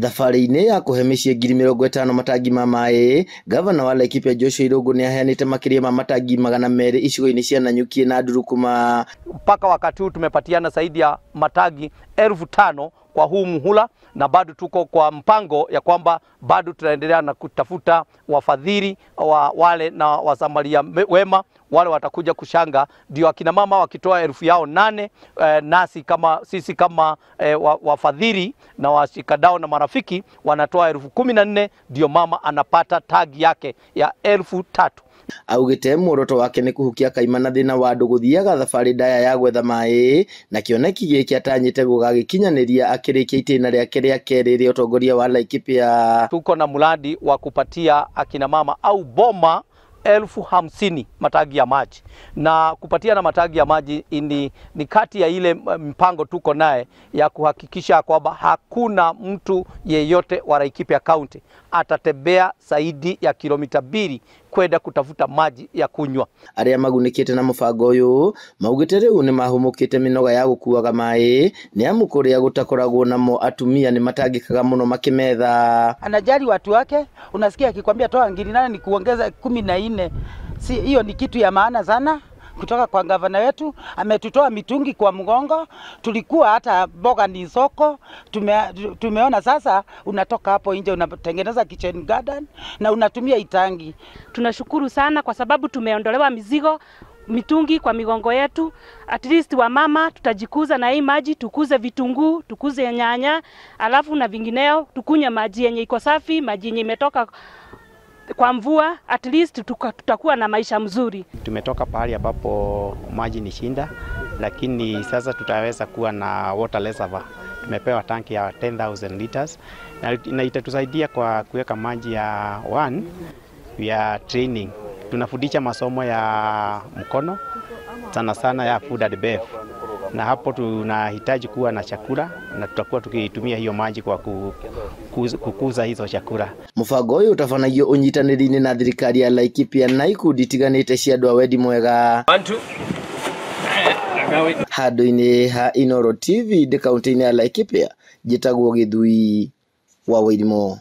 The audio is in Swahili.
Thabarĩ-inĩ ya kũhe mĩciĩ 50,000 matangi ma maĩ, gavana wa Laikipia Joshua Irungu nĩ aheanĩte makĩria ma matangi 200 icigo-inĩ cia Nanyuki na Ndurukuma. Mpaka wakati huu tumepatiana zaidi ya matangi 5,000 kwa huu muhula, na bado tuko kwa mpango ya kwamba bado tunaendelea na kutafuta wafadhili wale na wasamaria wema wale watakuja kushanga, ndio akina mama wakitoa 1,000 yao 8, nasi kama sisi kama wafadhili na washikadau na marafiki wanatoa 14,000, ndio mama anapata tagi yake ya 3,000. Augite muoroto wake ni kuhukia kaimana thina wa andu guthiaga thabarĩ ndaya ya gwetha maĩ, na kĩoneki gĩkĩ atanyĩte gũgagĩkinyanĩria akĩrĩkia itĩna rĩake rĩa kerĩ rĩa ũtongoria wa Laikipia. Tuko na mradi wa kupatia akina mama au boma 50,000 matangi ya maji, na kupatia na matangi ya maji ni kati ya ile mpango tuko naye ya kuhakikisha kwamba hakuna mtu yeyote wa Laikipia County atatembea zaidi ya kilomita 2 kwenda kutafuta maji ya kunywa. Arĩa magunikĩte na mũbango ũyũ maugĩte rĩu nĩ mahũmũkĩte mĩnoga ya gũkuaga maĩ, nĩ amu kũrĩa gũtakoragwo namo atumia nĩ matangĩkaga mũno makĩmetha. Anajali watu wake, unasikia akikwambia toa 8,000 ni kuongeza 14. Hiyo ni kitu ya maana sana kutoka kwa gavana wetu. Ametutoa mitungi kwa mgongo, tulikuwa hata boga ni soko, tumeona sasa unatoka hapo nje unatengeneza kitchen garden na unatumia itangi. Tunashukuru sana kwa sababu tumeondolewa mizigo mitungi kwa migongo yetu. At least wa mama tutajikuza na hii maji, tukuze vitunguu, tukuze nyanya, alafu na vingineo tukunywe maji yenye iko safi, maji yenye imetoka kwa mvua. At least tutakuwa na maisha mzuri. Tumetoka pahali ambapo maji ni shinda, lakini sasa tutaweza kuwa na water reservoir. Tumepewa tanki ya 10,000 liters na itatusaidia kwa kuweka maji ya ya training. Tunafundisha masomo ya mkono sana sana ya food and bev, na hapo tunahitaji kuwa na chakula na tutakuwa tukitumia hiyo maji kwa kukuza hizo chakula. Mũbango ũyũ ũtabanagio ũnyitanĩri-inĩ na thirikari ya Laikipia na ikundi itiganĩte cia andũ a wendi mwega. Handũ-inĩ ha Inooro TV kaunti-inĩ ya Laikipia, njĩtagwo Gĩthui wa Wairimũ.